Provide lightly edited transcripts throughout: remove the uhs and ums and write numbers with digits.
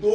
2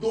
2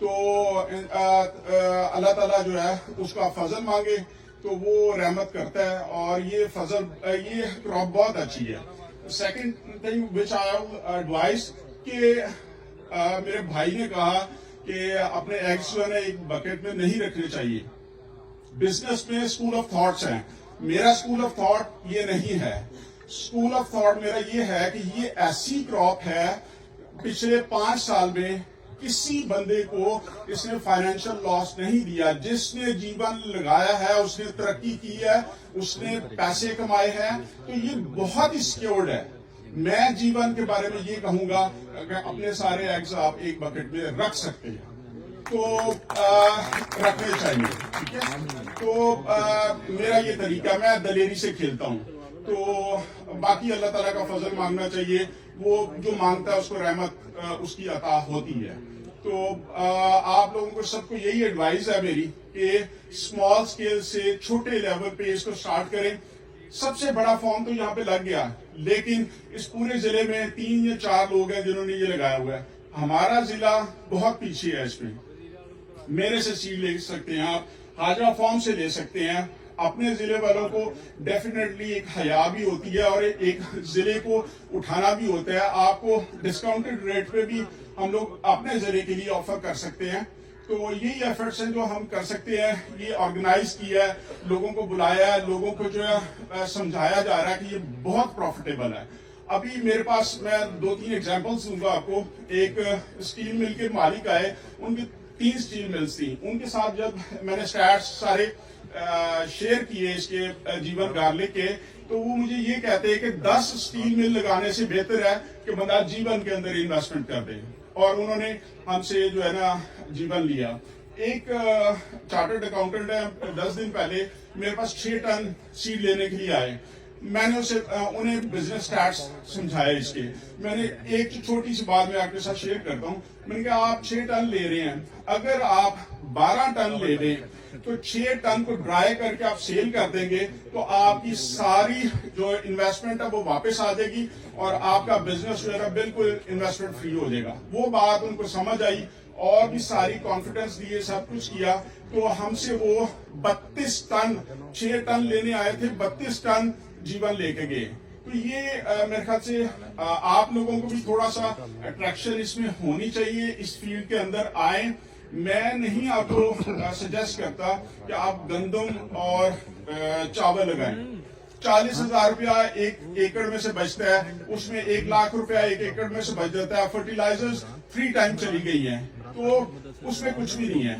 تو اللہ تعالیٰ جو ہے اس کا فضل مانگے تو وہ رحمت کرتا ہے, اور یہ فضل یہ کراپ بہت اچھی ہے. Second thing which I advise کہ میرے بھائی نے کہا کہ اپنے ایگز جو ہے نا ایک بکٹ میں نہیں رکھنے چاہیے. بزنس میں اسکول آف تھاٹس ہیں, میرا اسکول آف تھاٹ یہ نہیں ہے. اسکول آف تھاٹ میرا یہ ہے کہ یہ ایسی کراپ ہے, پچھلے 5 سال میں کسی بندے کو اس نے فائنینشیل لاس نہیں دیا. جس نے جیون لگایا ہے اس نے ترقی کی ہے, اس نے پیسے کمائے ہیں, تو یہ بہت ہی سیکیورڈ ہے. میں جیون کے بارے میں یہ کہوں گا کہ اپنے سارے ایگز آپ ایک بکٹ میں رکھ سکتے ہیں تو رکھنے چاہیے, ٹھیک ہے. تو میرا یہ طریقہ, میں دلیری سے کھیلتا ہوں. تو باقی اللہ تعالیٰ کا فضل مانگنا چاہیے, وہ جو مانگتا ہے اس کو رحمت اس کی عطا ہوتی ہے. تو آپ لوگوں کو سب کو یہی ایڈوائز ہے میری کہ اسمال اسکیل سے چھوٹے لیول پہ اس کو اسٹارٹ کریں. سب سے بڑا فارم تو یہاں پہ لگ گیا, لیکن اس پورے ضلع میں 3 یا 4 لوگ ہیں جنہوں نے یہ لگایا ہوا ہے. ہمارا ضلع بہت پیچھے ہے اس میں. میرے سے سیڈ لے سکتے ہیں آپ, حاجرہ فارم سے لے سکتے ہیں. اپنے ضلع والوں کو ڈیفینیٹلی ایک حیا بھی ہوتی ہے اور ایک ضلع کو اٹھانا بھی ہوتا ہے. آپ کو ڈسکاؤنٹڈ ریٹ پہ بھی ہم لوگ اپنے ضلع کے لیے آفر کر سکتے ہیں. تو یہی ایفرٹس ہیں جو ہم کر سکتے ہیں. یہ آرگنائز کیا ہے, لوگوں کو بلایا ہے, لوگوں کو جو ہے سمجھایا جا رہا ہے کہ یہ بہت پروفیٹیبل ہے. ابھی میرے پاس میں 2-3 ایگزامپلس دوں گا آپ کو. ایک اسٹیل مل کے مالک آئے, ان کی 3 اسٹیل ملز تھیں. ان کے ساتھ جب میں نے اسٹیٹس سارے شیئر کیے اس کے جیون گارلک کے, تو وہ مجھے یہ کہتے ہیں کہ 10 اسٹیل مل لگانے سے بہتر ہے کہ بندہ جیون کے اندر انویسٹمنٹ کر دے. اور انہوں نے ہم سے جو ہے نا جیون لیا. ایک چارٹرڈ اکاؤنٹنٹ ہے, 10 دن پہلے میرے پاس 6 ٹن سیڈ لینے کے لیے آئے. میں نے انہیں بزنس اسٹارٹس سمجھائے اس کے. میں نے ایک چھوٹی سی بات میں آپ کے ساتھ شیئر کرتا ہوں. میں نے کہا آپ 6 ٹن لے رہے ہیں, اگر آپ 12 ٹن لے لیں تو 6 ٹن کو ڈرائی کر کے آپ سیل کر دیں گے تو آپ کی ساری جو انویسٹمنٹ ہے وہ واپس آ جائے گی اور آپ کا بزنس جو ہے بالکل انویسٹمنٹ فری ہو جائے گا. وہ بات ان کو سمجھ آئی اور بھی ساری کانفیڈنس دیے, سب کچھ کیا. تو ہم سے وہ 32 ٹن 6 ٹن لینے آئے تھے, 32 ٹن جیون لے کے گئے. تو یہ میرے خیال سے آپ لوگوں کو بھی تھوڑا سا اٹریکشن اس میں ہونی چاہیے, اس فیلڈ کے اندر آئیں. میں نہیں آپ کو سجیسٹ کرتا کہ آپ گندم اور چاول لگائیں. 40,000 روپیہ 1 ایکڑ میں سے بچتا ہے, اس میں 1 لاکھ روپیہ 1 ایکڑ میں سے بچ جاتا ہے. فرٹیلائزرز 3 ٹائم چلی گئی ہیں, تو اس میں کچھ بھی نہیں ہے.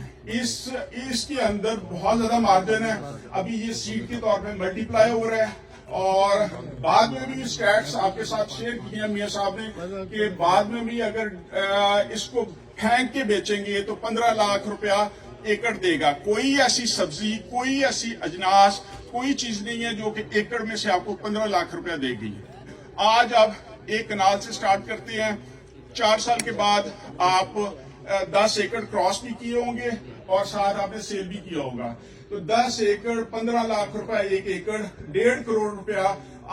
اس کے اندر بہت زیادہ مارجن ہے. ابھی یہ سیڈ کے طور پہ ملٹی پلائی ہو رہا ہے. اور بعد میں بھی اسٹیٹس آپ کے ساتھ شیئر کی ہیں میاں صاحب نے کہ بعد میں بھی اگر اس کو پھینک کے بیچیں گے تو 15 لاکھ روپیہ ایکڑ دے گا. کوئی ایسی سبزی, کوئی ایسی اجناس, کوئی چیز نہیں ہے جو کہ ایکڑ میں سے آپ کو 15 لاکھ روپیہ دے گی. آج آپ ایک کنال سے سٹارٹ کرتے ہیں, 4 سال کے بعد آپ 10 ایکڑ کراس بھی کیے ہوں گے اور ساتھ آپ نے سیل بھی کیا ہوگا. تو 10 ایکڑ 15 لاکھ روپیہ 1 ایکڑ 1.5 کروڑ روپیہ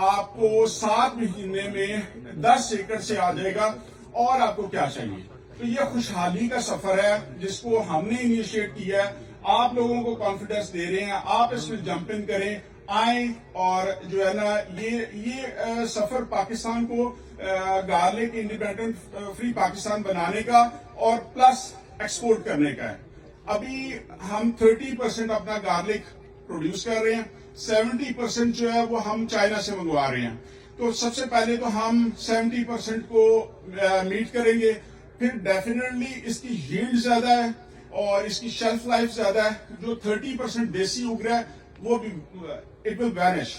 آپ کو 7 مہینے میں 10 ایکڑ سے آ جائے گا. اور آپ کو کیا چاہیے؟ تو یہ خوشحالی کا سفر ہے جس کو ہم نے انیشیٹ کیا ہے. آپ لوگوں کو کانفیڈنس دے رہے ہیں, آپ اس میں جمپ ان کریں, آئیں. اور جو ہے نا یہ سفر پاکستان کو گارلک انڈیپینڈنٹ فری پاکستان بنانے کا اور پلس ایکسپورٹ کرنے کا ہے. ابھی ہم 30% اپنا گارلک پروڈیوس کر رہے ہیں, 70% جو ہے وہ ہم چائنا سے منگوا رہے ہیں. تو سب سے پہلے تو ہم 70% کو میٹ کریں گے, پھر ڈیفینیٹلی اس کی ییلڈ زیادہ ہے اور اس کی شیلف لائف زیادہ ہے. جو 30% دیسی اگ رہا ہے وہ بھی اٹ ول وینش,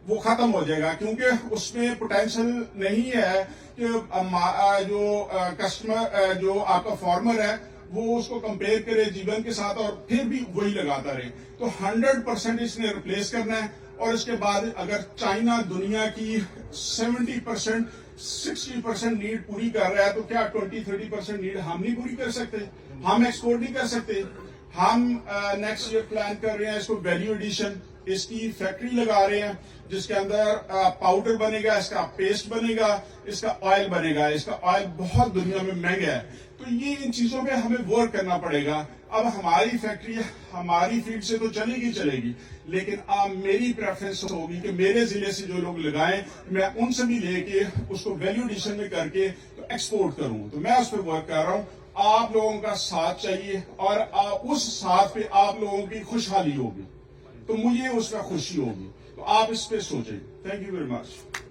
وہ ختم ہو جائے گا, کیونکہ اس میں پوٹینشیل نہیں ہے کہ جو کسٹمر جو آپ کا فارمر ہے وہ اس کو کمپیئر کرے جیون کے ساتھ اور پھر بھی وہی لگاتا رہے. تو 100% اس نے ریپلیس کرنا ہے. اور اس کے بعد اگر چائنا دنیا کی 70% 60% نیڈ پوری کر رہا ہے تو کیا 20-30% نیڈ ہم نہیں پوری کر سکتے؟ ہم ایکسپورٹ نہیں کر سکتے؟ ہم نیکسٹ ایئر پلان کر رہے ہیں اس کو ویلیو ایڈیشن, اس کی فیکٹری لگا رہے ہیں جس کے اندر پاؤڈر بنے گا, اس کا پیسٹ بنے گا, اس کا آئل بنے گا. اس کا آئل بہت دنیا میں مہنگا ہے, تو یہ ان چیزوں پہ ہمیں ورک کرنا پڑے گا. اب ہماری فیکٹری ہماری فیلڈ سے تو چلے گی, لیکن اب میری پریفرنس ہوگی کہ میرے ضلع سے جو لوگ لگائیں میں ان سے بھی لے کے اس کو ویلیو ایڈیشن میں کر کے ایکسپورٹ کروں. تو میں اس پہ ورک کر رہا ہوں. آپ لوگوں کا ساتھ چاہیے اور اس ساتھ پہ آپ لوگوں کی خوشحالی ہوگی تو مجھے اس کا خوشی ہوگی. تو آپ اس پہ سوچیں. Thank you very much.